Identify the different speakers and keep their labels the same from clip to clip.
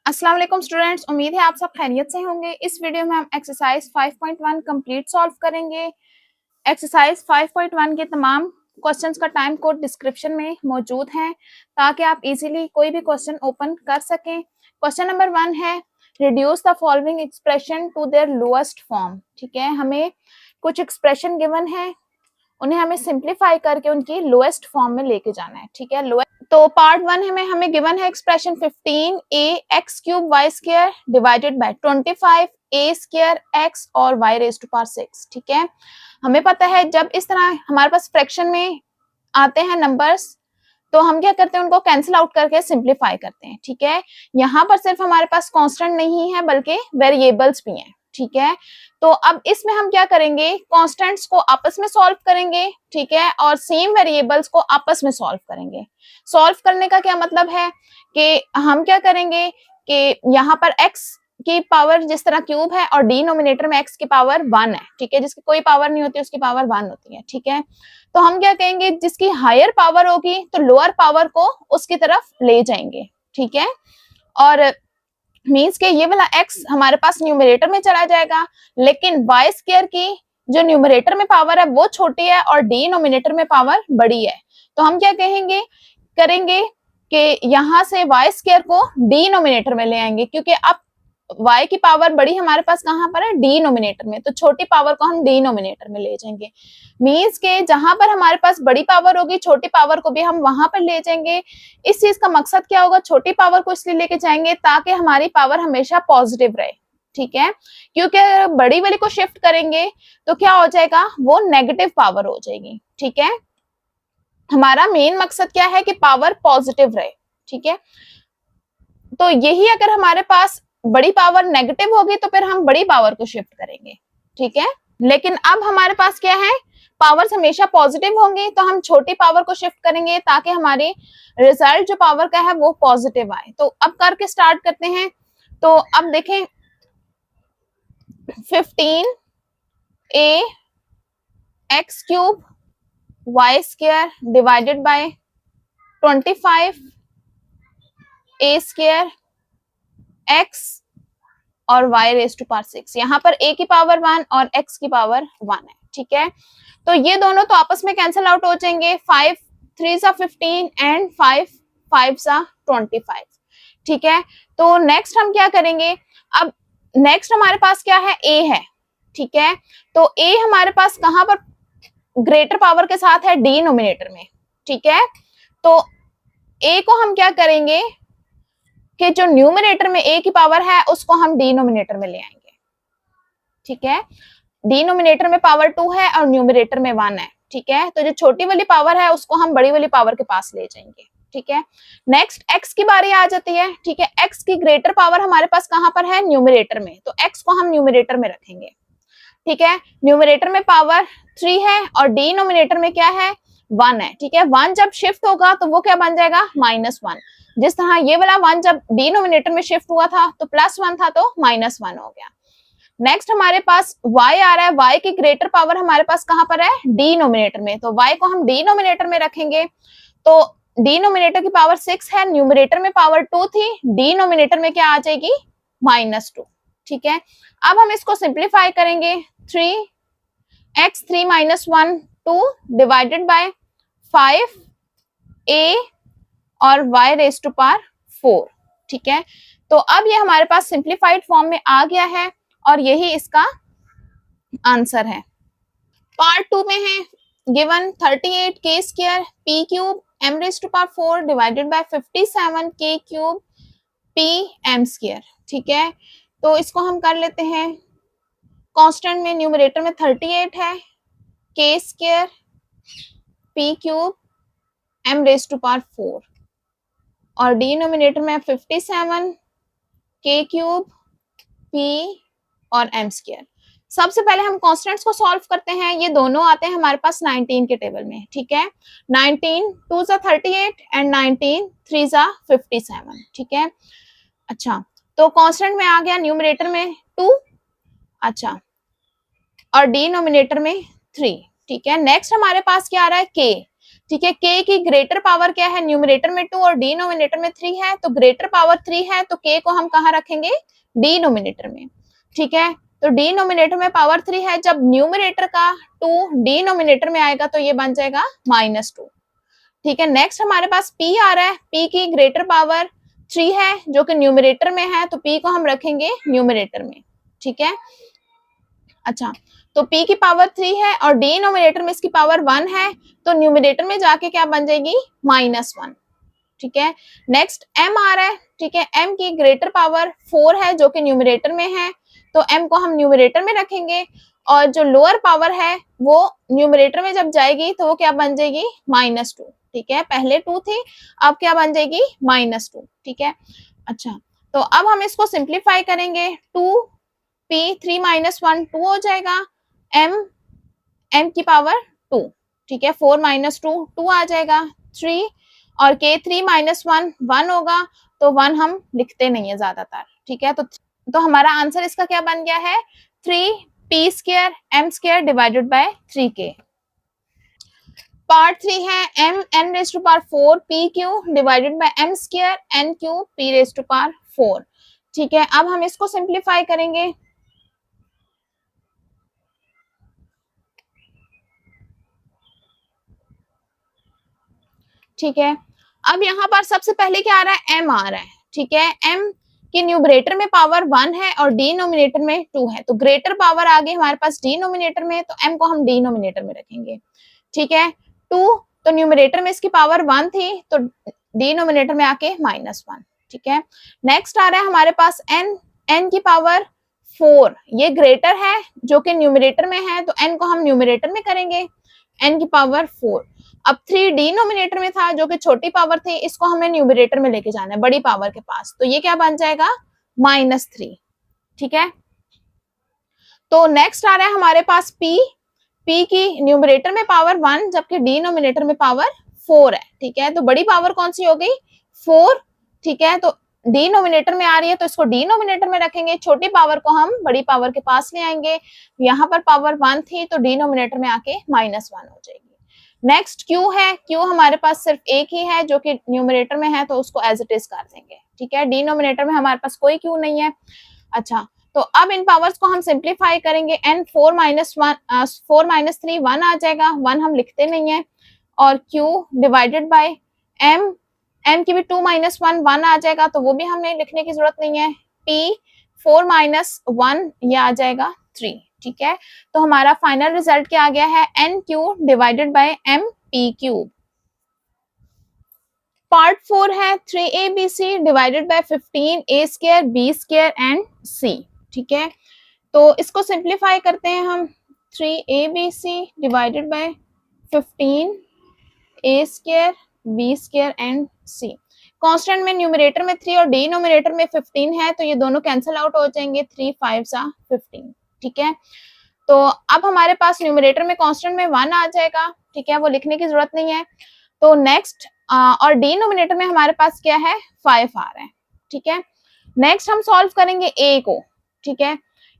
Speaker 1: अस्सलाम वालेकुम स्टूडेंट्स, उम्मीद है आप सब खैरियत से होंगे। इस वीडियो में हम एक्सरसाइज 5.1 कंप्लीट सॉल्व करेंगे। एक्सरसाइज 5.1 के तमाम क्वेश्चंस का टाइम कोड डिस्क्रिप्शन में मौजूद है ताकि आप इजीली कोई भी क्वेश्चन ओपन कर सकें। क्वेश्चन नंबर 1 है reduce the following expression to their lowest form. ठीक है, हमें कुछ एक्सप्रेशन गिवन है, उन्हें हमें सिंप्लीफाई करके उनकी लोएस्ट फॉर्म में लेके जाना है। ठीक है, तो पार्ट 1 में हमें गिवन है expression 15a x cube y square divided by 25 a square x और y रेज टू पावर 6। ठीक है, हमें पता है जब इस तरह हमारे पास फ्रैक्शन में आते हैं नंबर्स तो हम क्या करते हैं, उनको कैंसिल आउट करके सिंप्लीफाई करते हैं। ठीक है, यहाँ पर सिर्फ हमारे पास कांस्टेंट नहीं है बल्कि वेरिएबल्स भी हैं। ठीक है, तो अब इसमें हम क्या करेंगे, कांस्टेंट्स को आपस में सॉल्व करेंगे। ठीक है, और सेम वेरिएबल्स को आपस में सॉल्व करेंगे। सॉल्व करने का क्या मतलब है कि हम क्या करेंगे कि यहाँ पर x की पावर जिस तरह क्यूब है और डिनोमिनेटर में x की पावर 1 है। ठीक है, जिसकी कोई पावर नहीं होती उसकी पावर 1 होती है। ठीक है, तो हम क्या कहेंगे, जिसकी हायर पावर होगी तो लोअर पावर को उसकी तरफ ले जाएंगे। ठीक है, और मींस के ये वाला x हमारे पास न्यूमरेटर में चला जाएगा, लेकिन y स्क्वायर की जो न्यूमरेटर में पावर है वो छोटी है और डिनोमिनेटर में पावर बड़ी है। तो हम क्या करेंगे कि यहाँ से y स्क्वायर को डिनोमिनेटर में ले आएंगे, क्योंकि अब y की पावर बड़ी हमारे पास कहाँ पर है, डिनोमिनेटर में, तो छोटी पावर को हम डिनोमिनेटर में ले जाएंगे। मींस के जहां पर हमारे पास बड़ी पावर होगी छोटी पावर को भी हम वहां पर ले जाएंगे। इस चीज का मकसद क्या होगा, छोटी पावर को इसलिए लेके जाएंगे ताकि हमारी पावर हमेशा पॉजिटिव रहे। ठीक है, क्योंकि अगर बड़ी वाली को शिफ्ट करेंगे तो क्या हो जाएगा, वो नेगेटिव पावर हो जाएगी। ठीक है, हमारा मेन मकसद क्या है कि पावर पॉजिटिव रहे। ठीक है, तो यही अगर हमारे पास बड़ी पावर नेगेटिव होगी तो फिर हम बड़ी पावर को शिफ्ट करेंगे। ठीक है, लेकिन अब हमारे पास क्या है, पावर्स हमेशा पॉजिटिव होंगी, तो हम छोटी पावर को शिफ्ट करेंगे ताकि हमारी रिजल्ट जो पावर का है वो पॉजिटिव आए। तो अब करके स्टार्ट करते हैं। तो अब देखें 15a x cube y square divided by 25 a square x और y रेज टू पावर 6। यहाँ पर a की पावर 1 और x की पावर 1 है। ठीक है, तो ये दोनों तो आपस में कैंसिल आउट हो जाएंगे। 5 3 सा 15 एंड 5 5 सा 25। ठीक है, तो नेक्स्ट हम क्या करेंगे, अब नेक्स्ट हमारे पास क्या है, a है। ठीक है, तो a हमारे पास कहां पर ग्रेटर पावर के साथ है, डिनोमिनेटर में। ठीक है, तो a को हम क्या करेंगे कि जो न्यूमरेटर में a की पावर है उसको हम डिनोमिनेटर में ले आएंगे। ठीक है, डिनोमिनेटर में पावर 2 है और न्यूमरेटर में 1 है। ठीक है, तो जो छोटी वाली पावर है उसको हम बड़ी वाली पावर के पास ले जाएंगे। ठीक है, नेक्स्ट x की बारी आ जाती है। ठीक है, x की ग्रेटर पावर हमारे पास कहां पर है, न्यूमरेटर में, तो x को हम न्यूमरेटर में रखेंगे। ठीक है, न्यूमरेटर में पावर 3 है और डिनोमिनेटर में क्या है, 1 है। ठीक है, 1 जब शिफ्ट होगा तो वो क्या बन जाएगा, -1। जिस तरह ये वाला 1 जब डिनोमिनेटर में शिफ्ट हुआ था तो +1 था तो -1 हो गया। नेक्स्ट हमारे पास y आ रहा है, y की ग्रेटर पावर हमारे पास कहां पर है, डिनोमिनेटर में, तो y को हम डिनोमिनेटर में रखेंगे। तो डिनोमिनेटर की पावर 6 है, न्यूमरेटर में पावर 2 थी, डिनोमिनेटर में क्या आ जाएगी, -2। ठीक है, अब हम इसको सिंप्लीफाई करेंगे। 3x 3 - 1 2 डिवाइडेड बाय 5a और y रेज टू पावर 4। ठीक है, तो अब ये हमारे पास सिंप्लीफाइड फॉर्म में आ गया है और यही इसका आंसर है। पार्ट 2 में है given 38 k square p cube m raise to power 4 divided by 57 k cube p m square. ठीक है, तो इसको हम कर लेते हैं। कांस्टेंट में न्यूमरेटर में 38 है, k square p cube m raise to power 4 और डिनोमिनेटर में 57 k क्यूब p और m स्क्वायर। सबसे पहले हम कांस्टेंट्स को सॉल्व करते हैं। ये दोनों आते हैं हमारे पास 19 के टेबल में। ठीक है, 19 2 सा 38 एंड 19 3 सा 57। ठीक है, अच्छा, तो कांस्टेंट में आ गया न्यूमरेटर में 2, अच्छा, और डिनोमिनेटर में 3। ठीक है, नेक्स्ट हमारे पास क्या आ रहा है, k। ठीक है, k की ग्रेटर पावर क्या है, न्यूमरेटर में 2 और डिनोमिनेटर में 3 है, तो ग्रेटर पावर 3 है तो k को हम कहाँ रखेंगे, डिनोमिनेटर में। ठीक है, तो डिनोमिनेटर में पावर 3 है, जब न्यूमरेटर का 2 डिनोमिनेटर में आएगा तो ये बन जाएगा -2। ठीक है, नेक्स्ट हमारे पास p आ रहा है, p की ग्रेटर पावर 3 है जो कि न्यूमरेटर में है, तो p को हम रखेंगे न्यूमरेटर में। ठीक है, अच्छा, तो p की पावर 3 है और डिनोमिनेटर में इसकी पावर 1 है, तो न्यूमरेटर में जाके क्या बन जाएगी, -1। ठीक है, नेक्स्ट m आ रहा है। ठीक है, m की ग्रेटर पावर 4 है जो कि न्यूमरेटर में है, तो m को हम न्यूमरेटर में रखेंगे, और जो लोअर पावर है वो न्यूमरेटर में जब जाएगी तो वो क्या बन जाएगी, -2। ठीक है, पहले 2 थी, अब क्या बन जाएगी, -2। ठीक है, अच्छा, तो अब हम इसको सिंप्लीफाई करेंगे, 2p 3 - 1 2 हो जाएगा, m की पावर 2। ठीक है, 4 - 2 2 आ जाएगा, 3 और k 3 - 1 1 होगा, तो 1 हम लिखते नहीं है ज्यादातर। ठीक है, तो हमारा आंसर इसका क्या बन गया है, 3p² m² divided by 3k। Part 3 है m(n)⁴ pq divided by m² n³ p⁴। ठीक है, अब हम इसको सिंप्लीफाई करेंगे। ठीक है, अब यहाँ पर सबसे पहले क्या आ रहा है, m आ रहा है। ठीक है, m की न्यूमरेटर में पावर 1 है और डिनोमिनेटर में 2 है, तो ग्रेटर पावर आ गई हमारे पास डिनोमिनेटर में, तो m को हम डिनोमिनेटर में रखेंगे। ठीक है, 2 तो न्यूमरेटर में इसकी पावर 1 थी, तो डिनोमिनेटर में आके -1। ठीक है, नेक्स्ट आ रहा है हमारे पास n की पावर 4, ये ग्रेटर है जो कि न्यूमरेटर में है, तो n को हम न्यूमरेटर में करेंगे, n की पावर 4। अब 3 डिनोमिनेटर में था जो कि छोटी पावर थी, इसको हमें न्यूमरेटर में लेके जाना है, बड़ी पावर के पास, तो ये क्या बन जाएगा, -3। ठीक है, तो नेक्स्ट आ रहा है हमारे पास p की न्यूमरेटर में पावर 1 जबकि डिनोमिनेटर में पावर 4 है। ठीक है, तो बड़ी पावर कौन सी हो गई, 4। ठीक है, तो डिनोमिनेटर में आ रही है तो इसको डिनोमिनेटर में रखेंगे, छोटी पावर को हम बड़ी पावर के पास ले आएंगे, यहाँ पर पावर 1 थी तो डिनोमिनेटर में आके -1 हो जाएगी। नेक्स्ट q है, q हमारे पास सिर्फ एक ही है जो कि न्यूमरेटर में है, तो उसको एज इट इज कर देंगे। ठीक है, डिनोमिनेटर में हमारे पास कोई q नहीं है। अच्छा, तो अब इन पावर्स को हम सिंप्लीफाई करेंगे, n 4 - 3 1 आ जाएगा, 1 हम लिखते नहीं है, और q डिवाइडेड बाय m की भी 2 - 1 1 आ जाएगा, तो वो भी हमें लिखने की जरूरत नहीं है, p 4 - 1 ये आ जाएगा 3। ठीक है, तो हमारा फाइनल रिजल्ट क्या आ गया है, n³ divided by mp³। Part 4 है 3abc divided by 15a² b² and c। ठीक है, तो इसको सिंप्लीफाई करते हैं हम, 3abc divided by 15a² b² and c। Constant में न्यूमरेटर में 3 और डिनोमिनेटर में 15 है, तो ये दोनों कैंसिल आउट हो जाएंगे, 3 5 15। ठीक है, तो अब हमारे पास न्यूमरेटर में कांस्टेंट में 1 आ जाएगा। ठीक है, वो लिखने की जरूरत नहीं है। तो नेक्स्ट और डिनोमिनेटर में हमारे पास क्या है, 5 आ रहा है। ठीक है, नेक्स्ट हम सॉल्व करेंगे a को। ठीक है,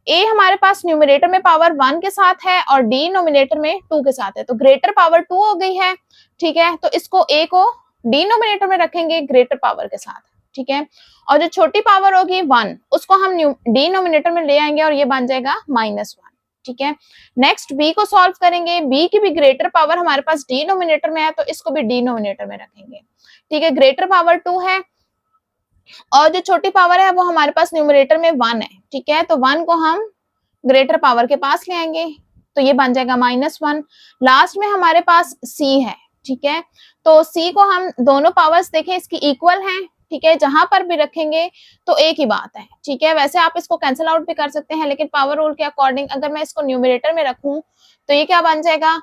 Speaker 1: a हमारे पास न्यूमरेटर में पावर 1 के साथ है और डिनोमिनेटर में 2 के साथ है, तो ग्रेटर पावर 2 हो गई है। ठीक है, तो इसको a को डिनोमिनेटर में रखेंगे ग्रेटर पावर के साथ। ठीक है, और जो छोटी पावर होगी 1 उसको हम डिनोमिनेटर में ले आएंगे और ये बन जाएगा -1। ठीक है, नेक्स्ट b को सॉल्व करेंगे, b की भी ग्रेटर पावर हमारे पास डिनोमिनेटर में है, तो इसको भी डिनोमिनेटर में रखेंगे। ठीक है, ग्रेटर पावर 2 है और जो छोटी पावर है वो हमारे पास न्यूमरेटर में 1 है। ठीक है, तो 1 को हम ग्रेटर पावर के पास ले आएंगे, तो ये बन जाएगा -1। लास्ट में हमारे पास c है। ठीक है, तो c को हम दोनों पावर्स देखें इसकी इक्वल हैं। ठीक है, जहां पर भी रखेंगे तो एक ही बात है। ठीक है, वैसे आप इसको कैंसिल आउट भी कर सकते हैं, लेकिन पावर रूल के अकॉर्डिंग अगर मैं इसको न्यूमरेटर में रखूं तो ये क्या बन जाएगा,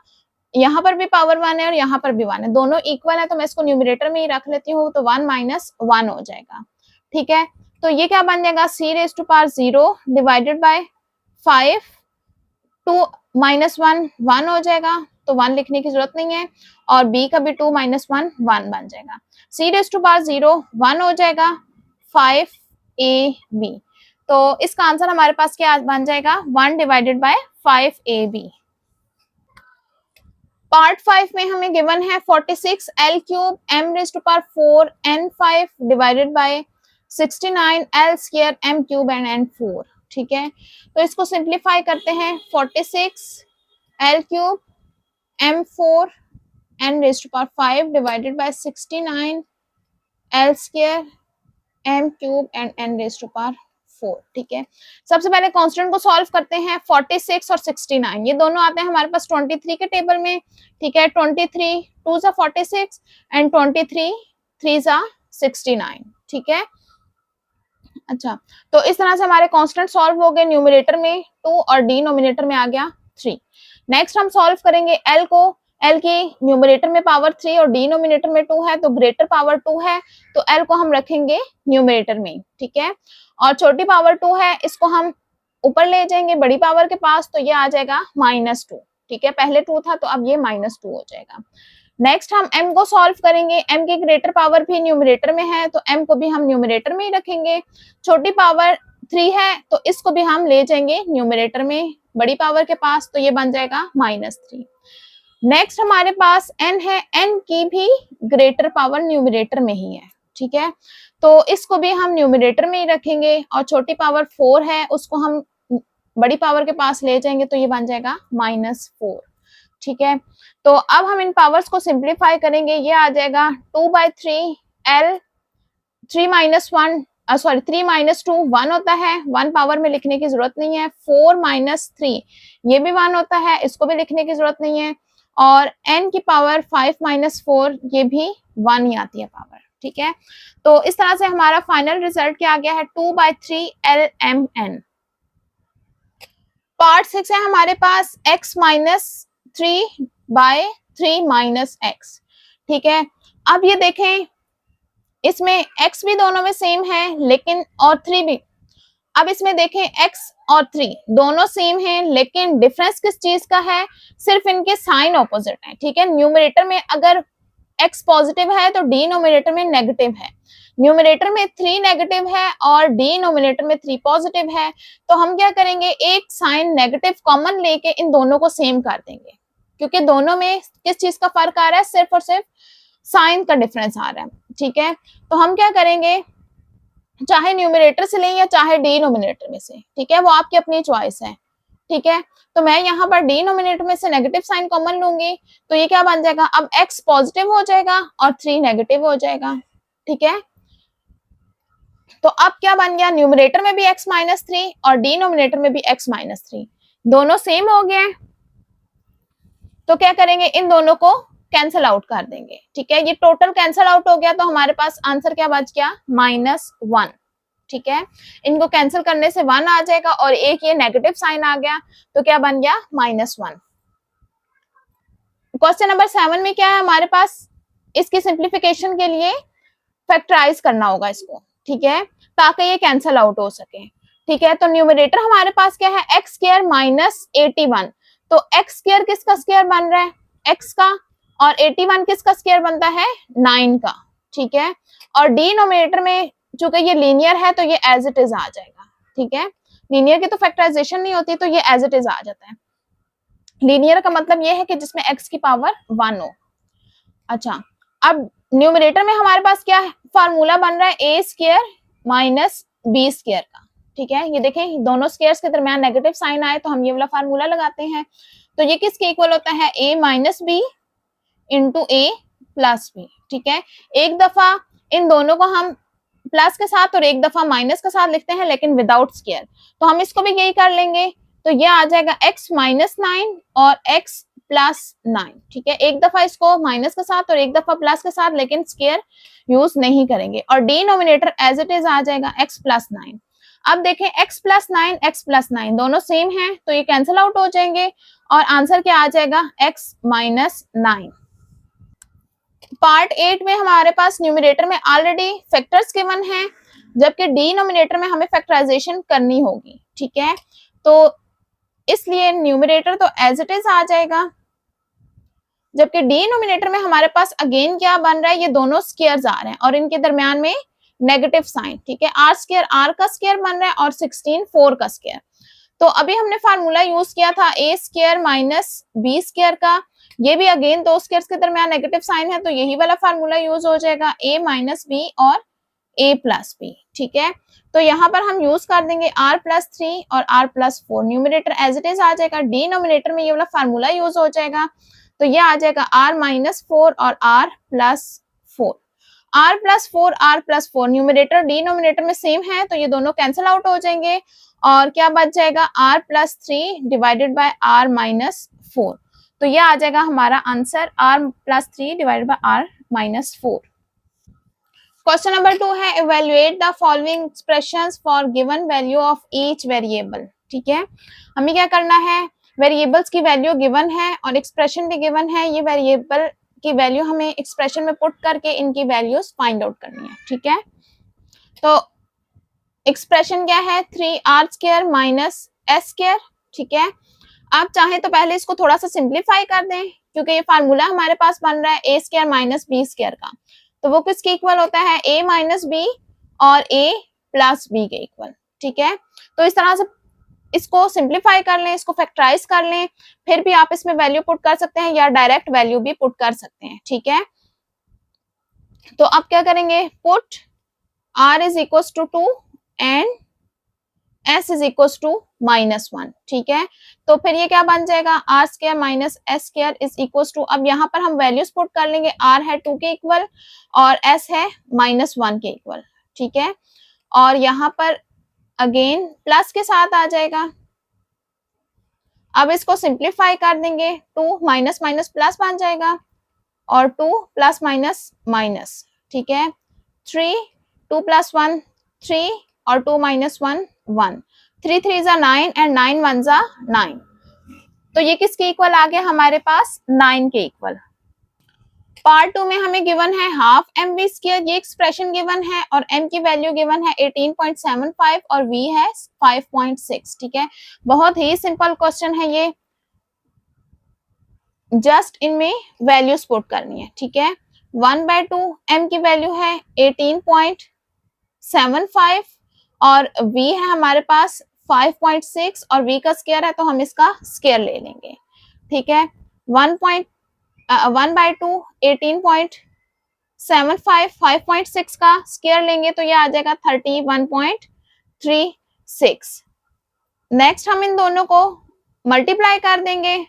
Speaker 1: यहाँ पर भी पावर 1 है और यहाँ पर भी 1 है, दोनों इक्वल है, तो मैं इसको न्यूमरेटर में ही रख लेती हूँ, तो 1 - 1 हो जाएगा। ठीक है, तो ये क्या बन जाएगा, c⁻0 डिवाइडेड बाय 5, 2 - 1 1 हो जाएगा, तो 1 लिखने की जरूरत नहीं है, और b का भी 2 - 1 1 बन जाएगा, c⁻0 1 हो जाएगा, 5ab। तो इसका आंसर हमारे पास क्या बन जाएगा, 1 डिवाइडेड बाय 5ab। पार्ट 5 में हमें गिवन है 46 L cube m raise to power 4 n5 divided by 69 L square m cube and n4। ठीक है, तो इसको सिंप्लीफाई करते हैं। 46 L cube m4 n raise to power 5 divided by 69 L square m cube and n raise to power 4। ठीक है, सबसे पहले कांस्टेंट को सॉल्व करते हैं। 46 और 69 ये दोनों आते हैं हमारे पास 23 के टेबल में। ठीक है, 23 2 जा 46 एंड 23 3 जा 69। ठीक है, अच्छा, तो इस तरह से हमारे कांस्टेंट सॉल्व हो गए। न्यूमरेटर में 2 और डिनोमिनेटर में आ गया 3। नेक्स्ट हम सॉल्व करेंगे L को। L की न्यूमरेटर में पावर 3 और डिनोमिनेटर में 2 है, तो ग्रेटर पावर 2 है, तो L को हम रखेंगे न्यूमरेटर में। ठीक है, और छोटी पावर 2 है, इसको हम ऊपर ले जाएंगे बड़ी पावर के पास, तो ये आ जाएगा -2। ठीक है, पहले 2 था तो अब ये -2 हो जाएगा। नेक्स्ट हम m को सॉल्व करेंगे। m की ग्रेटर पावर भी न्यूमरेटर में है, तो m को भी हम न्यूमरेटर में ही रखेंगे। छोटी पावर 3 है, तो इसको भी हम ले जाएंगे न्यूमरेटर में बड़ी पावर के पास, तो ये बन जाएगा -3। नेक्स्ट हमारे पास n है, n की भी ग्रेटर पावर न्यूमरेटर में ही है। ठीक है, तो इसको भी हम न्यूमरेटर में ही रखेंगे, और छोटी पावर 4 है, उसको हम बड़ी पावर के पास ले जाएंगे, तो ये बन जाएगा -4। ठीक है, तो अब हम इन पावर्स को सिंप्लीफाई करेंगे। ये आ जाएगा 2/3 L 3 - 1 सॉरी 3 - 2 1 होता है, 1 पावर में लिखने की जरूरत नहीं है। 4 - 3 ये भी 1 होता है, इसको भी लिखने की जरूरत नहीं है। और n की पावर 5 - 4 ये भी 1 ही आती है पावर। ठीक है, तो इस तरह से हमारा फाइनल रिजल्ट क्या आ गया है 2/3 LMN। पार्ट 6 है हमारे पास x - 3/3 - x। ठीक है, अब ये देखें, इसमें x भी दोनों में सेम है, लेकिन और 3 भी। अब इसमें देखें x और 3 दोनों सेम हैं, लेकिन डिफरेंस किस चीज का है, सिर्फ इनके साइन ऑपोजिट है। ठीक है, न्यूमरेटर में अगर x पॉजिटिव है तो डिनोमिनेटर में नेगेटिव है, न्यूमरेटर में 3 नेगेटिव है और डिनोमिनेटर में 3 पॉजिटिव है। तो हम क्या करेंगे, एक साइन नेगेटिव कॉमन लेके इन दोनों को सेम कर देंगे, क्योंकि दोनों में किस चीज का फर्क आ रहा है, सिर्फ और सिर्फ साइन का डिफरेंस आ रहा है। ठीक है, तो हम क्या करेंगे, चाहे न्यूमरेटर से लें या चाहे डिनोमिनेटर में से। ठीक है, वो आपकी अपनी चॉइस है। ठीक है, तो मैं यहाँ पर डिनोमिनेटर में से नेगेटिव साइन कॉमन लूंगी, तो ये क्या बन जाएगा, अब x पॉजिटिव हो जाएगा और 3 नेगेटिव हो जाएगा। ठीक है, तो अब क्या बन गया, न्यूमरेटर में भी x - 3 और डिनोमिनेटर में भी x - 3 दोनों सेम हो गए। तो क्या करेंगे, इन दोनों को कैंसिल आउट कर देंगे। ठीक है, ये टोटल कैंसिल आउट हो गया, तो हमारे पास आंसर क्या बच गया, -1। ठीक है, इनको कैंसिल करने से 1 आ जाएगा और एक ये नेगेटिव साइन आ गया, तो क्या बन गया, -1। क्वेश्चन नंबर 7 में क्या है हमारे पास, इसकी सिंप्लीफिकेशन के लिए फैक्टराइज करना होगा इसको। ठीक है, ताकि ये कैंसिल आउट हो सके। ठीक है, तो न्यूमरेटर हमारे पास क्या है, x स्क्वायर - 81। तो x स्क्वायर किसका स्क्वायर बन रहा है, x का, और 81 किसका स्क्वायर बनता है, 9 का। ठीक है, और डिनोमिनेटर में चूंकि ये लीनियर है तो ये एज इट इज आ जाएगा। ठीक है, लीनियर की तो फैक्टराइजेशन नहीं होती, तो ये एज इट इज आ जाता है। लीनियर का मतलब ये है कि जिसमें x की पावर 1 हो। अच्छा, अब न्यूमरेटर में हमारे पास क्या फार्मूला बन रहा है, a square minus b square का। ठीक है, ये देखें दोनों स्क्वायर्स के दरमियान नेगेटिव साइन आए, तो हम ये वाला फार्मूला लगाते हैं। तो ये किसके इक्वल होता है, a minus b into a plus b. ठीक है, एक दफा इन दोनों को हम प्लस के साथ और एक दफा माइनस के साथ लिखते हैं, लेकिन विदाउट स्क्वायर, तो हम इसको भी यही कर लेंगे। तो ये आ जाएगा x - 9 और x + 9। ठीक है, एक दफा इसको माइनस के साथ और एक दफा प्लस के साथ, लेकिन स्क्वायर यूज नहीं करेंगे, और डिनोमिनेटर एज इट इज आ जाएगा x + 9। अब देखें x + 9 x + 9 दोनों सेम हैं, तो ये कैंसिल आउट हो जाएंगे और आंसर क्या आ जाएगा, x - 9। पार्ट 8 में हमारे पास न्यूमरेटर में ऑलरेडी फैक्टर्स गिवन हैं, जबकि डिनोमिनेटर में हमें फैक्टराइजेशन करनी होगी। ठीक है, तो इसलिए न्यूमरेटर तो एज इट इज आ जाएगा, जबकि डिनोमिनेटर में हमारे पास अगेन क्या बन रहा है, ये दोनों स्क्वायर्स आ रहे हैं और इनके दरमियान में नेगेटिव साइन। ठीक है, r स्क्वायर r का स्क्वायर बन रहा है और 16 4 का स्क्वायर। तो अभी हमने फार्मूला यूज किया था a square minus b square का, ये भी अगेन दो स्क्वायर्स के दरमियान नेगेटिव साइन है, तो यही वाला फार्मूला यूज हो जाएगा, a माइनस बी और a प्लस बी। ठीक है, तो यहाँ पर हम यूज कर देंगे r प्लस 3 और r plus 4, numerator as it is आ जाएगा, डिनोमिनेटर में ये वाला फार्मूला यूज हो जाएगा, तो ये आ जाएगा r माइनस 4 और r plus 4। r plus 4 r plus 4 numerator denominator में सेम है, तो ये दोनों कैंसिल आउट हो जाएंगे और क्या बच जाएगा, r plus 3 divided by r minus 4। तो ये आ जाएगा हमारा answer r plus 3 divided by r minus 4। Question number 2 है, evaluate the following expressions for given value of each variable. ठीक है, हमें क्या करना है, वेरिएबल्स की वैल्यू गिवन है और एक्सप्रेशन भी गिवन है, ये वेरिएबल की वैल्यू हमें एक्सप्रेशन में पुट करके इनकी वैल्यूज फाइंड आउट करनी है। ठीक है, तो एक्सप्रेशन क्या है, 3r square minus s square. ठीक है, आप चाहें तो पहले इसको थोड़ा सा सिंप्लीफाई कर दें, क्योंकि ये फार्मूला हमारे पास बन रहा है a square minus b square का, तो वो किसके इक्वल होता है, a माइनस बी और a प्लस बी के इक्वल। ठीक है, तो इस तरह से इसको सिंप्लीफाई कर लें, इसको फैक्टराइज कर लें, फिर भी आप इसमें वैल्यू पुट कर सकते हैं या डायरेक्ट वैल्यू भी पुट कर सकते हैं। ठीक है, तो अब क्या करेंगे, put r is equal to 2 and s is equal to minus 1। ठीक है, तो फिर ये क्या बन जाएगा, r square minus s square is equal to, अब यहाँ पर हम वैल्यूज पुट कर लेंगे, r है 2 के इक्वल और s है माइनस 1 के इक्वल। ठीक है, और यहाँ पर अगेन प्लस के साथ आ जाएगा, अब इसको सिंप्लीफाई कर देंगे, 2 माइनस माइनस प्लस बन जाएगा और 2 प्लस माइनस माइनस। ठीक है, 3 2 प्लस 1 3 और 2 माइनस 1 1, 3 3 जा 9 एंड 9 1 जा 9, तो ये किसके इक्वल आ गया हमारे पास, 9 के इक्वल। पार्ट 2 में हमें गिवन है हाफ एम वी स्क्वायर, ये एक्सप्रेशन गिवन है और m की वैल्यू गिवन है 18.75 और v है 5.6। ठीक है, बहुत ही सिंपल क्वेश्चन है ये, जस्ट इनमें वैल्यूज पुट करनी है। ठीक है, 1/2 m की वैल्यू है 18.75 और v है हमारे पास 5.6 और v का स्क्वायर है तो हम इसका स्क्वायर ले लेंगे। ठीक है, 1/2 18.75 5.6 का स्क्वायर लेंगे तो ये आ जाएगा 31.36। नेक्स्ट हम इन दोनों को मल्टीप्लाई कर देंगे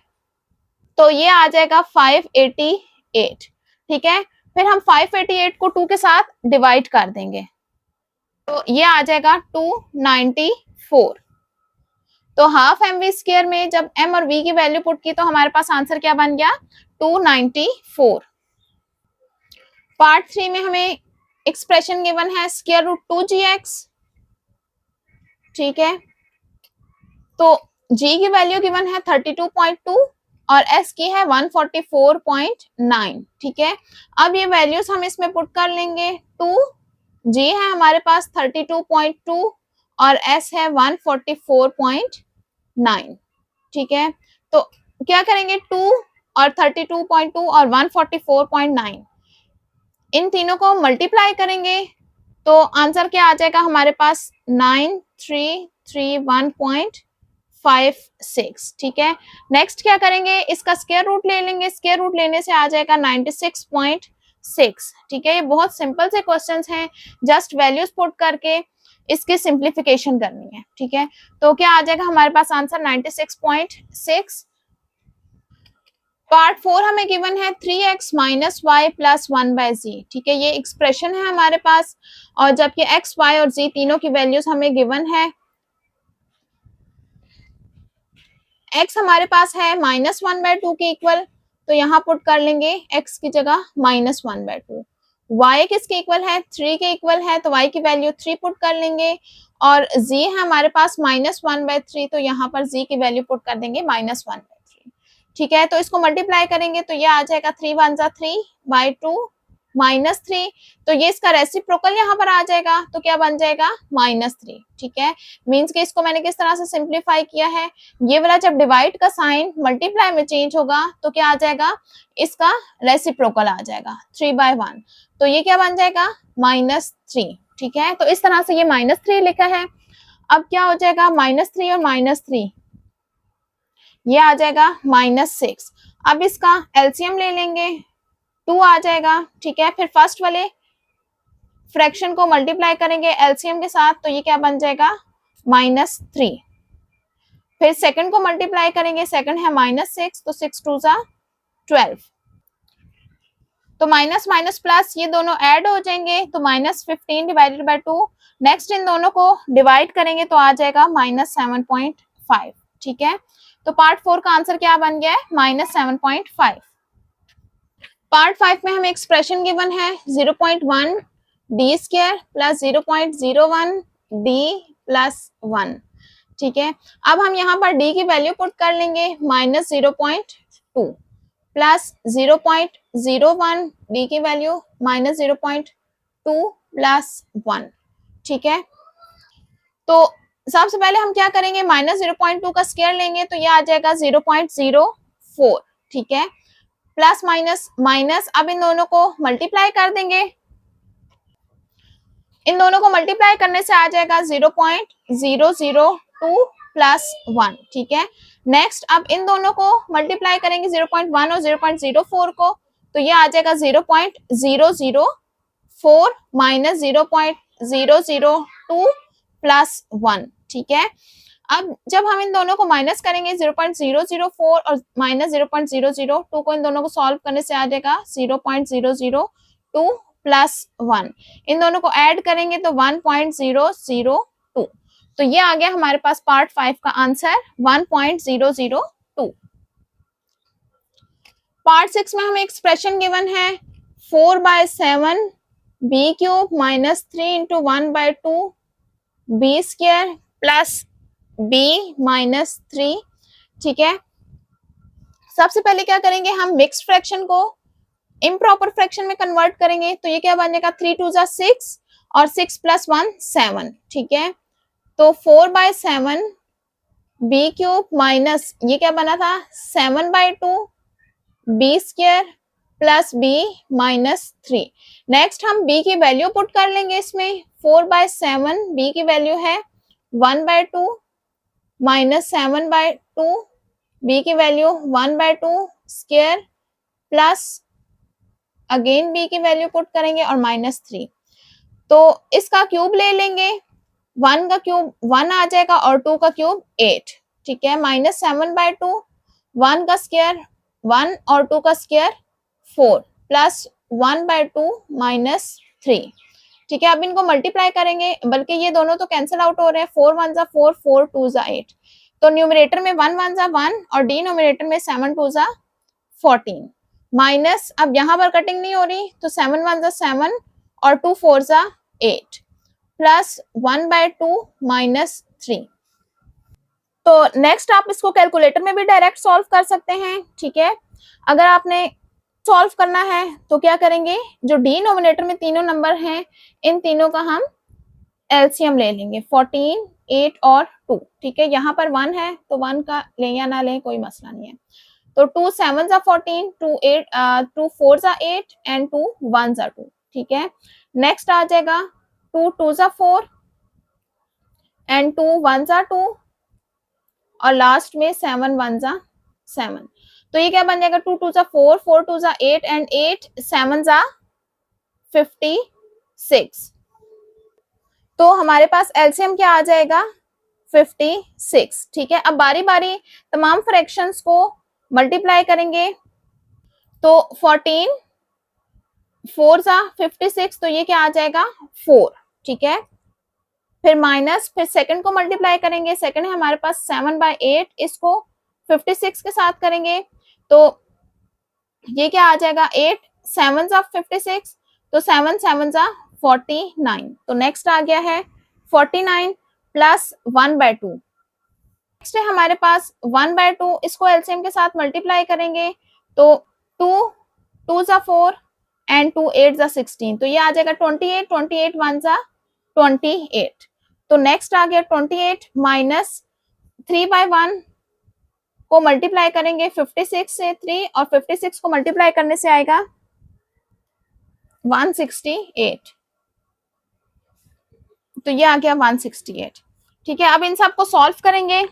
Speaker 1: तो ये आ जाएगा 588। ठीक है, फिर हम 588 को 2 के साथ डिवाइड कर देंगे तो ये आ जाएगा 294। तो हाफ एम वी स्क्वायर में जब m और v की वैल्यू पुट की तो हमारे पास आंसर क्या बन गया, 294। पार्ट 3 में हमें एक्सप्रेशन गिवन है स्क्वायर रूट 2gx। ठीक है, तो g की वैल्यू गिवन है 32.2 और s की है 144.9। ठीक है, अब ये वैल्यूज हम इसमें पुट कर लेंगे, 2g है हमारे पास 32.2 और s है 144.9। ठीक है, तो क्या करेंगे, 2 और 32.2 और 144.9 इन तीनों को मल्टीप्लाई करेंगे तो आंसर क्या आ जाएगा हमारे पास, 9331.56। ठीक है, नेक्स्ट क्या करेंगे, इसका स्क्वायर रूट ले लेंगे, स्क्वायर रूट लेने से आ जाएगा 96.6। ठीक है, ये बहुत सिंपल से क्वेश्चंस हैं, जस्ट वैल्यूज पुट करके इसकी सिंप्लीफिकेशन करनी है। ठीक है, तो क्या आ जाएगा हमारे पास आंसर 96.6। पार्ट 4 हमें गिवन है 3x minus Y plus 1/z। ठीक है, ये एक्सप्रेशन है हमारे पास और जबकि x, y और z तीनों की वैल्यूज हमें गिवन है। x हमारे पास है -1/2 के इक्वल तो यहाँ पुट कर लेंगे x की जगह -1/2। y किसके इक्वल है, 3 के इक्वल है तो y की वैल्यू 3 पुट कर लेंगे और z है हमारे पास -1/3 तो यहाँ पर z की वैल्यू पुट कर देंगे -1/3। ठीक है, तो इसको मल्टीप्लाई करेंगे तो ये आ जाएगा 3 1 जा 3/2 -3, तो ये इसका रेसिप्रोकल यहाँ पर आ जाएगा तो क्या बन जाएगा, -3। ठीक है, मींस कि इसको मैंने किस तरह से सिंप्लीफाई किया है, ये वाला जब डिवाइड का साइन मल्टीप्लाई में चेंज होगा तो क्या आ जाएगा, इसका रेसिप्रोकल आ जाएगा 3/1 तो ये क्या बन जाएगा, -3। ठीक है, तो इस तरह से ये -3 लिखा है। अब क्या हो जाएगा, -3 और -3 ये आ जाएगा -6। अब इसका एलसीएम ले लेंगे, 2 आ जाएगा, ठीक है। फिर फर्स्ट वाले फ्रैक्शन को मल्टीप्लाई करेंगे एलसीएम के साथ, तो ये क्या बन जाएगा -3। फिर सेकंड को मल्टीप्लाई करेंगे, सेकंड है -6, तो 6 2 जा 12, तो माइनस माइनस प्लस ये दोनों ऐड हो जाएंगे, तो -15 डिवाइडेड बाय 2। नेक्स्ट इन दोनों को डिवाइड करेंगे तो आ जाएगा -7.5, ठीक है। तो पार्ट 4 का आंसर क्या बन गया है -7.5। पार्ट 5 में हमें एक्सप्रेशन गिवन है 0.1 D square plus 0.01 D plus 1, ठीक है। अब हम यहाँ पर डी की वैल्यू पुट कर लेंगे -0.2 प्लस 0.01 डी की वैल्यू -0.2 प्लस 1, ठीक है। तो सबसे पहले हम क्या करेंगे, -0.2 का स्क्वायर लेंगे तो ये आ जाएगा 0.04, ठीक है। प्लस माइनस माइनस, अब इन दोनों को मल्टीप्लाई कर देंगे, इन दोनों को मल्टीप्लाई करने से आ जाएगा 0.002 प्लस 1, ठीक है। नेक्स्ट अब इन दोनों को मल्टीप्लाई करेंगे 0.1 और 0.04 को, तो ये आ जाएगा 0.004 माइनस 0.002 प्लस 1, ठीक है। अब जब हम इन दोनों को माइनस करेंगे 0.004 और माइनस 0.002 को, इन दोनों को सॉल्व करने से आ जाएगा 0.002 प्लस 1, इन दोनों को ऐड करेंगे तो 1.002, तो ये आ गया हमारे पास पार्ट 5 का आंसर 1.002। पार्ट 6 में हमें एक्सप्रेशन गिवन है 4/7 b cube minus 3 into 1/2 b square plus b minus 3, ठीक है। सबसे पहले क्या करेंगे, हम मिक्स्ड फ्रैक्शन को इम्प्रॉपर फ्रैक्शन में कन्वर्ट करेंगे, तो ये क्या बन जाएगा 3 2 जा 6 और 6 प्लस 1 7, ठीक है। तो 4/7 बी क्यूब माइनस ये क्या बना था 7/2 b square plus b minus 3। Next हम बी की वैल्यू पुट कर लेंगे इसमें, 4/7 बी की वैल्यू है 1/2 माइनस 7/2 बी की value 1/2 square plus again b की वैल्यू पुट करेंगे और -3, तो इसका क्यूब ले लेंगे, 1 का क्यूब 1 आ जाएगा और 2 का क्यूब 8, ठीक है। -7/2 1 का स्क्वायर 1 और 2 का स्क्वायर 4 प्लस 1/2 -3, ठीक है। अब इनको मल्टीप्लाई करेंगे, बल्कि ये दोनों तो कैंसिल आउट हो रहे हैं, 4 1 जा 4 4 2 जा 8, तो न्यूमरेटर में 1 1 जा 1 और डिनोमिनेटर में 7 2 जा 14 माइनस, अब यहाँ पर कटिंग नहीं हो रही तो 7 1 जा 7 और 2 4 जा 8 प्लस 1/2 -3। तो नेक्स्ट आप इसको कैलकुलेटर में भी डायरेक्ट सॉल्व कर सकते हैं, ठीक है। अगर आपने सॉल्व करना है तो क्या करेंगे, जो डिनोमिनेटर में तीनों नंबर हैं इन तीनों का हम एलसीएम ले लेंगे, 14 8 और 2, ठीक है। यहाँ पर 1 है तो 1 का लें या ना लें कोई मसला नहीं है, तो 2 7 जा 14 2 8 2 4 जा 8 एंड 2 1 जा 2, ठीक है। नेक्स्ट आ जाएगा 2 2 जा 4 एंड 2 1 जा 2 और लास्ट में 7 1 जा 7, तो ये क्या बन जाएगा 2 2 जा 4 4 2 जा 8 एंड 8 7 जा 56, तो हमारे पास एलसीएम क्या आ जाएगा 56, ठीक है। अब बारी बारी तमाम फ्रैक्शंस को मल्टीप्लाई करेंगे, तो 14 4 जा 56, तो ये क्या आ जाएगा 4, ठीक है। फिर माइनस, फिर सेकंड को मल्टीप्लाई करेंगे, सेकंड है हमारे पास 7/8, इसको 56 के साथ करेंगे तो ये क्या आ जाएगा 8 7 जा 56, तो 7 7 जा 49, तो नेक्स्ट आ गया है 49 प्लस 1/2। नेक्स्ट है हमारे पास 1/2, इसको एलसीएम के साथ मल्टीप्लाई करेंगे तो 2 2 जा 4 एंड 2 8 जा 16, तो ये आ जाएगा 28 28 1 जा 28, तो नेक्स्ट आ गया 28 माइनस 3/1 को मल्टीप्लाई करेंगे 56 से 3 और 56 को मल्टीप्लाई करने से आएगा 168, तो ये आ गया 168, ठीक है। अब इन सब को सॉल्व करेंगे,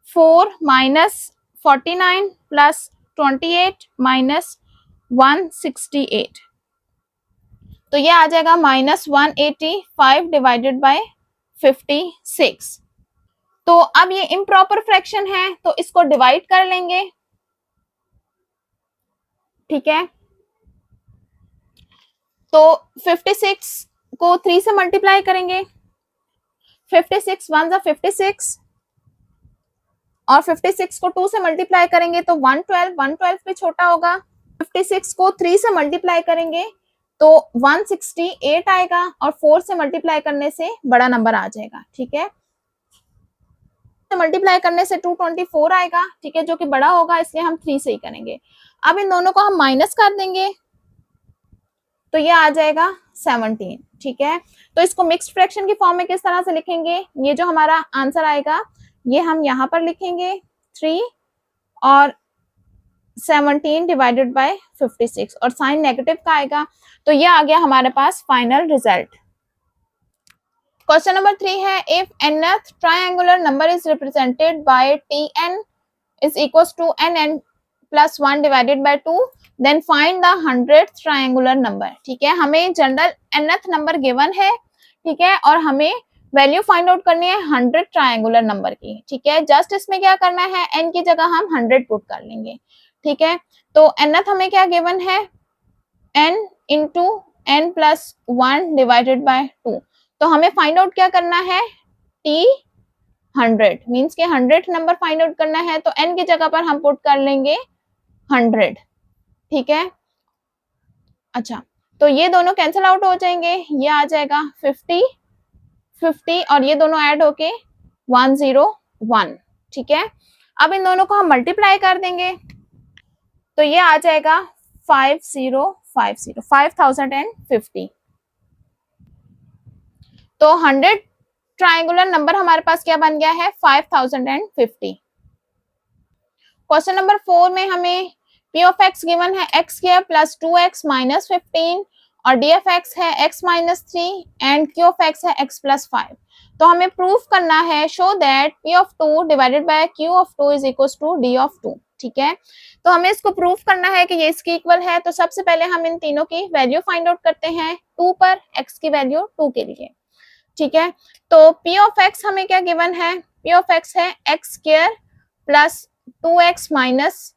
Speaker 1: 4 माइनस 49 प्लस 28 माइनस 168, तो ये आ जाएगा -185 डिवाइडेड बाय 56। तो अब ये इम्प्रॉपर फ्रैक्शन है तो इसको डिवाइड कर लेंगे, ठीक है। तो 56 को 3 से मल्टीप्लाई करेंगे, 56 1 जा 56 और 56 को 2 से मल्टीप्लाई करेंगे तो 112 भी छोटा होगा। 56 को 3 से मल्टीप्लाई करेंगे तो 168 आएगा और 4 से मल्टीप्लाई करने से बड़ा नंबर आ जाएगा, ठीक है। मल्टीप्लाई करने से 224 आएगा, ठीक है, जो कि बड़ा होगा, इसलिए हम 3 से ही करेंगे। अब इन दोनों को हम माइनस कर देंगे तो ये आ जाएगा 17, ठीक है। तो इसको मिक्स्ड फ्रैक्शन की फॉर्म में किस तरह से लिखेंगे, ये जो हमारा आंसर आएगा ये हम यहाँ पर लिखेंगे 3 और 17 डिवाइडेड बाय 56 और साइन नेगेटिव का आएगा, तो ये आ गया हमारे पास फाइनल रिजल्ट। क्वेश्चन नंबर 3 है, if nth triangular number is represented by tn is equals to nn plus 1 divided by 2, then find the 100th triangular number, ठीक है। हमें जनरल nth नंबर गिवन है, ठीक है, और हमें वैल्यू फाइंड आउट करनी है 100 ट्रायंगुलर नंबर की, ठीक है। जस्ट इसमें क्या करना है, n की जगह हम 100 पुट कर लेंगे, ठीक है। तो nth हमें क्या गिवन है, n into n plus 1 divided by 2, तो हमें फाइंड आउट क्या करना है, t 100 मीन्स के 100 नंबर फाइंड आउट करना है, तो n की जगह पर हम पुट कर लेंगे 100, ठीक है। अच्छा, तो ये दोनों कैंसिल आउट हो जाएंगे, ये आ जाएगा 50 50 और ये दोनों ऐड होके 101, ठीक है। अब इन दोनों को हम मल्टीप्लाई कर देंगे तो ये आ जाएगा 5050 तो 100 ट्रायंगुलर नंबर हमारे पास क्या बन गया है, 5050। क्वेश्चन नंबर 4 में हमें p ऑफ x गिवन है x square plus 2x minus 15 और d ऑफ x है x minus 3 and q of x है x प्लस 5। तो हमें प्रूफ करना है, show that p of 2 divided by q of 2 is equals to d of 2, ठीक है। तो हमें इसको प्रूफ करना है कि ये इसके इक्वल है, तो सबसे पहले हम इन तीनों की वैल्यू फाइंड आउट करते हैं 2 पर, x की वैल्यू 2 के लिए, ठीक है। तो p ऑफ x हमें क्या गिवन है, p ऑफ x है x square plus 2x minus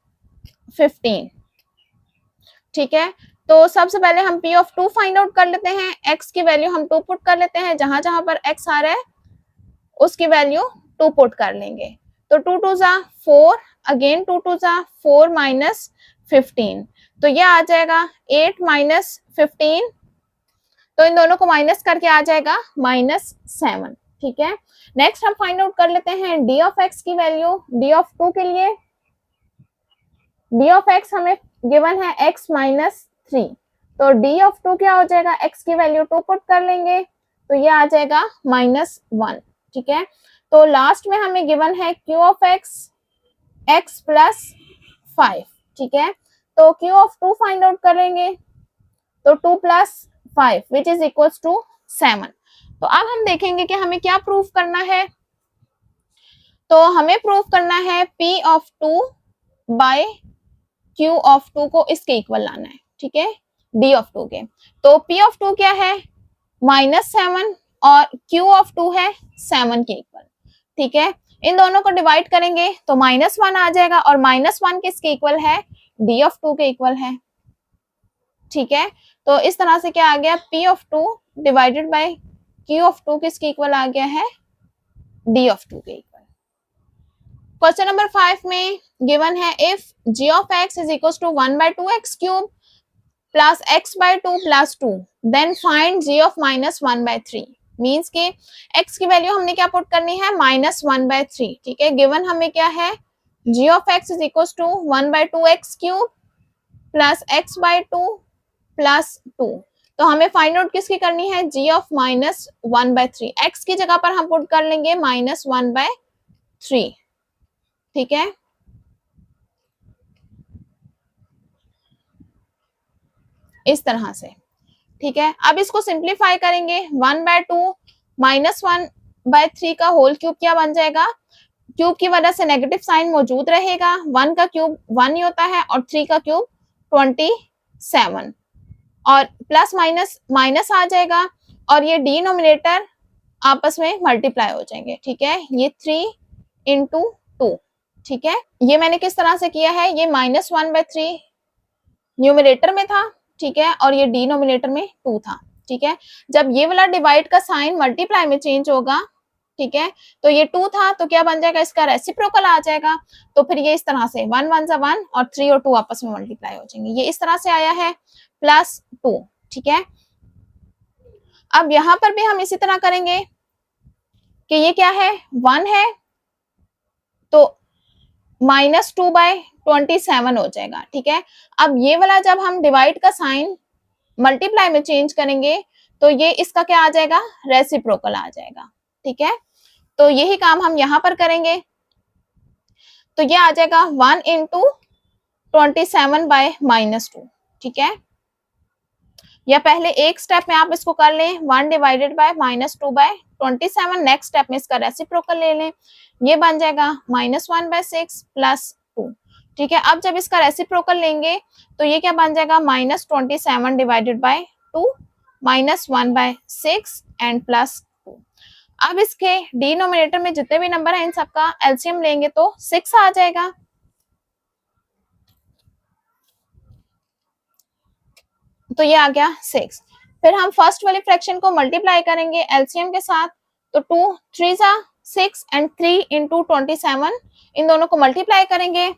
Speaker 1: 15, ठीक है। तो सबसे पहले हम p ऑफ 2 फाइंड आउट कर लेते हैं, x की वैल्यू हम 2 पुट कर लेते हैं, जहां जहां पर x आ रहा है उसकी वैल्यू 2 पुट कर लेंगे, तो 2 2 जा 4, अगेन 2 2 जा 4 माइनस 15, तो ये आ जाएगा 8 माइनस 15, तो इन दोनों को माइनस करके आ जाएगा -7, ठीक है। नेक्स्ट हम फाइंड आउट कर लेते हैं d ऑफ x की वैल्यू, d ऑफ 2 के लिए d ऑफ x हमें गिवन है x माइनस 3, तो d ऑफ 2 क्या हो जाएगा, x की वैल्यू 2 पुट कर लेंगे तो ये आ जाएगा -1, ठीक है। तो लास्ट में हमें गिवन है q ऑफ x प्लस 5, ठीक है। तो q ऑफ 2 फाइंड आउट करेंगे तो 2 plus 5 which is equals to 7। तो अब हम देखेंगे कि हमें क्या प्रूफ करना है, तो हमें प्रूफ करना है p of 2 by q of 2 को इसके इक्वल लाना है, ठीक है, d ऑफ 2 के। तो p ऑफ 2 क्या है, -7 और q ऑफ 2 है 7 के इक्वल, ठीक है। इन दोनों को डिवाइड करेंगे तो -1 आ जाएगा और -1 किसके इक्वल है, d ऑफ 2 के इक्वल है, ठीक है। तो इस तरह से क्या आ गया, p of 2 divided by q of 2 किसके इक्वल आ गया है, d ऑफ 2 के इक्वल। क्वेश्चन नंबर 5 में गिवन है, if g of x is equals to 1 by 2x cube plus x by 2 plus 2, then find g of -1 by 3, means के x की वैल्यू हमने क्या पुट करनी है, -1 बाय 3, ठीक है। गिवन हमें क्या है, g of x is equals to 1 by 2x cube plus x by 2 plus 2, तो हमें फाइंड आउट किसकी करनी है, g ऑफ -1 बाय 3, x की जगह पर हम पुट कर लेंगे -1 बाय 3, ठीक है। इस तरह से, ठीक है। अब इसको सिंप्लीफाई करेंगे, 1 बाय 2 -1 बाय 3 का होल क्यूब क्या बन जाएगा, क्यूब की वजह से नेगेटिव साइन मौजूद रहेगा, 1 का क्यूब 1 ही होता है और 3 का क्यूब 27 और प्लस माइनस माइनस आ जाएगा और ये डिनोमिनेटर आपस में मल्टीप्लाई हो जाएंगे, ठीक है। ये 3 इंटू 2, ठीक है। ये मैंने किस तरह से किया है, ये -1/3 न्यूमिनेटर में था, ठीक है, और ये डिनोमिनेटर में 2 था, ठीक है। जब ये वाला डिवाइड का साइन मल्टीप्लाई में चेंज होगा, ठीक है, तो ये 2 था तो क्या बन जाएगा, इसका रेसिप्रोकल आ जाएगा। तो फिर ये इस तरह से 1 1 = 1 और 3 और 2 आपस में मल्टीप्लाई हो जाएंगे। ये इस तरह से आया है +2, ठीक है। अब यहां पर भी हम इसी तरह करेंगे कि ये क्या है, 1 है तो -2/27 हो जाएगा, ठीक है। अब ये वाला जब हम डिवाइड का साइन मल्टीप्लाई में चेंज करेंगे तो ये इसका क्या आ जाएगा, रेसिप्रोकल आ जाएगा, ठीक है। तो यही काम हम यहां पर करेंगे। तो ये आ जाएगा 1 इंटू 27/-2, ठीक है। या पहले एक स्टेप में आप इसको कर लें 1 डिवाइडेड बाय -2/27, नेक्स्ट स्टेप में इसका रेसिप्रोकल ले लें, ये बन जाएगा -1/6 + 2, ठीक है। अब जब इसका रेसिप्रोकल लेंगे तो ये क्या बन जाएगा, -27 डिवाइडेड बाय 2 -1/6 एंड +2। अब इसके डिनोमिनेटर में जितने भी नंबर हैं इन सबका एलसीएम लेंगे तो 6 आ जाएगा। तो ये आ गया 6। फिर हम फर्स्ट वाली फ्रैक्शन को मल्टीप्लाई करेंगे एलसीएम के साथ, तो 2 3 6 एंड 3 इंटू 27 इन दोनों को मल्टीप्लाई करेंगे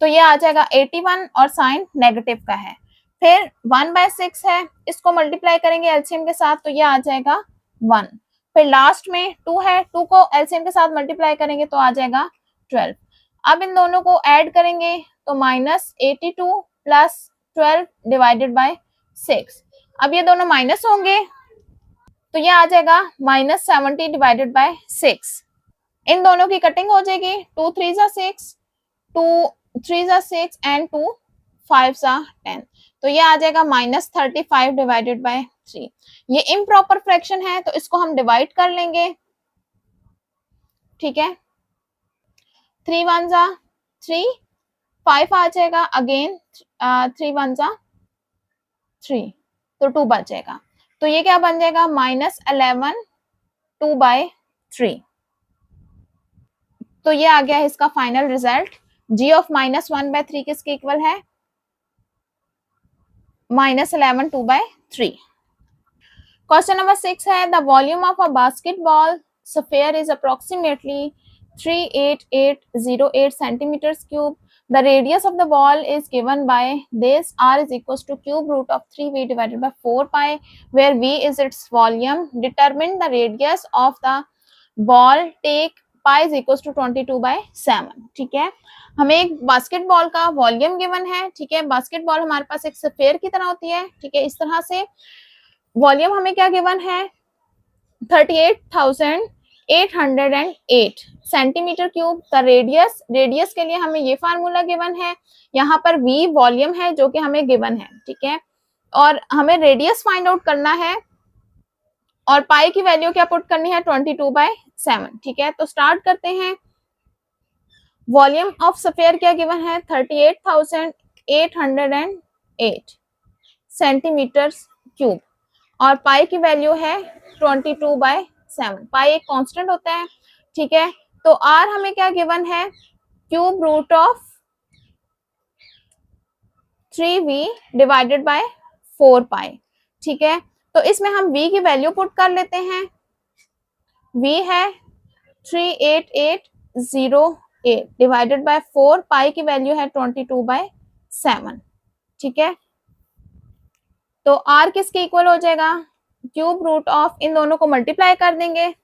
Speaker 1: तो ये आ जाएगा 81 और साइन नेगेटिव का है। फिर 1/6 है, इसको मल्टीप्लाई करेंगे एलसीएम के साथ तो ये आ जाएगा 1। फिर लास्ट में 2 है, 2 को एलसीएम के साथ मल्टीप्लाई करेंगे तो आ जाएगा 12। अब इन दोनों को ऐड करेंगे तो -82 + 12 डिवाइडेड बाय 6। अब ये दोनों माइनस होंगे तो ये आ जाएगा -70 डिवाइडेड बाय 6। इन दोनों की कटिंग हो जाएगी, 2 3 6, 2 3 6 एंड 2 5 10, तो ये आ जाएगा -35 डिवाइडेड बाय 3। ये इम्प्रॉपर फ्रैक्शन है तो इसको हम डिवाइड कर लेंगे, ठीक है। 3 1 3, 5 आ जाएगा, अगेन 3 1 3, तो 2 बच जाएगा। तो ये क्या बन जाएगा, -11 2/3। तो ये आ गया है इसका फाइनल रिजल्ट। g ऑफ -1/3 किसके इक्वल है, -11 2/3। क्वेश्चन नंबर 6 है, the volume of a basketball sphere is approximately 38808 centimeters cube. The radius of the ball is given by this, r is equals to cube root of 3v divided by 4 pi, where v is its volume. Determine the radius of the ball. Take pi is equals to 22/7, ठीक है। हमें एक basketball का volume given है, ठीक है। Basketball हमारे पास एक स्फीयर की तरह होती है, ठीक है। इस तरह से वॉल्यूम हमें क्या गिवन है, 38,808 सेंटीमीटर क्यूब। द रेडियस के लिए हमें ये फार्मूला गिवन है, यहाँ पर v वॉल्यूम है जो कि हमें गिवन है, ठीक है। और हमें रेडियस फाइंड आउट करना है और पाई की वैल्यू क्या पुट करनी है, 22/7, ठीक है। तो स्टार्ट करते हैं। वॉल्यूम ऑफ स्फीयर क्या गिवन है, 38,808 सेंटीमीटर क्यूब और पाई की वैल्यू है 22/7। पाई एक कांस्टेंट होता है, ठीक है। तो आर हमें क्या गिवन है, cube root of 3v divided by 4 pi, ठीक है। तो इसमें हम v की वैल्यू पुट कर लेते हैं। v है 38808 डिवाइडेड बाय 4, पाई की वैल्यू है 22/7, ठीक है। तो r किसके इक्वल हो जाएगा, क्यूब रूट ऑफ, इन दोनों को मल्टीप्लाई कर देंगे,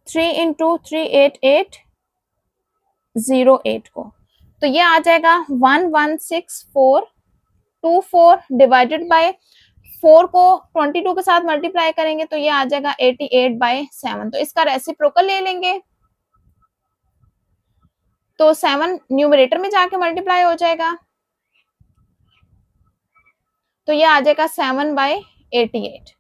Speaker 1: 3 इंटू 38808 को, तो ये आ जाएगा 116,424 डिवाइडेड बाय 4 को 22 के साथ मल्टीप्लाई करेंगे तो ये आ जाएगा 88/7। तो इसका रेसिप्रोकल ले लेंगे तो 7 न्यूमरेटर में जाके मल्टीप्लाई हो जाएगा, तो ये आ जाएगा 7/88,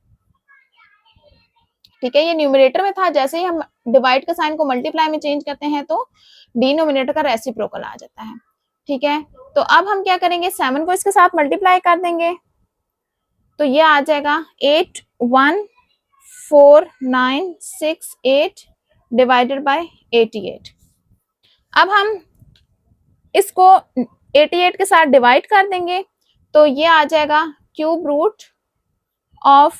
Speaker 1: ठीक है, ये न्यूमरेटर में था, जैसे ही हम डिवाइड के साइन को मल्टीप्लाई में चेंज करते हैं तो डिनोमिनेटर का रेसिप्रोकल आ जाता है। ठीक है, तो अब हम क्या करेंगे, 7 को इसके साथ मल्टीप्लाई कर देंगे, तो ये आ जाएगा 81498 डिवाइडेड बाय 88। अब हम इसको 88 के साथ डिवाइड कर देंगे, तो ये आ जाएगा क्यूब रूट ऑफ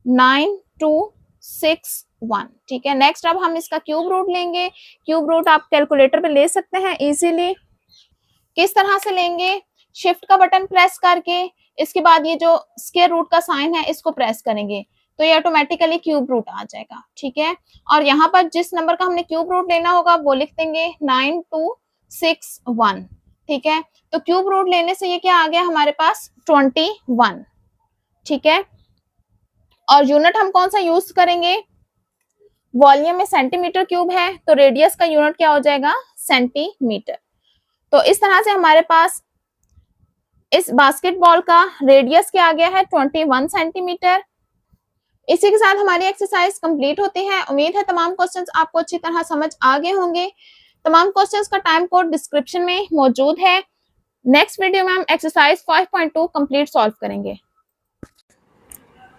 Speaker 1: 9261। ठीक है, नेक्स्ट अब हम इसका क्यूब रूट लेंगे। क्यूब रूट आप कैलकुलेटर पे ले सकते हैं इजीली। किस तरह से लेंगे, शिफ्ट का बटन प्रेस करके इसके बाद ये जो स्क्वायर रूट का साइन है इसको प्रेस करेंगे तो ये ऑटोमेटिकली क्यूब रूट आ जाएगा। ठीक है, और यहाँ पर जिस नंबर का हमने क्यूब रूट लेना होगा वो लिख देंगे 9261। ठीक है, तो क्यूब रूट लेने से ये क्या आ गया हमारे पास 21। ठीक है, और यूनिट हम कौन सा यूज करेंगे, वॉल्यूम में सेंटीमीटर क्यूब है तो रेडियस का यूनिट क्या हो जाएगा, सेंटीमीटर। तो इस तरह से हमारे पास इस बास्केटबॉल का रेडियस क्या आ गया है 21 सेंटीमीटर। इसी के साथ हमारी एक्सरसाइज कंप्लीट होती है। उम्मीद है तमाम क्वेश्चंस आपको अच्छी तरह समझ आ गए होंगे। तमाम क्वेश्चंस का टाइम कोड डिस्क्रिप्शन में मौजूद है। नेक्स्ट वीडियो में हम एक्सरसाइज 5.2 कंप्लीट सॉल्व करेंगे।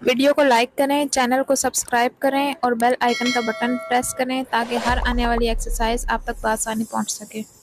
Speaker 2: वीडियो को लाइक करें, चैनल को सब्सक्राइब करें और बेल आइकन का बटन प्रेस करें ताकि हर आने वाली एक्सरसाइज आप तक आसानी पहुंच सके।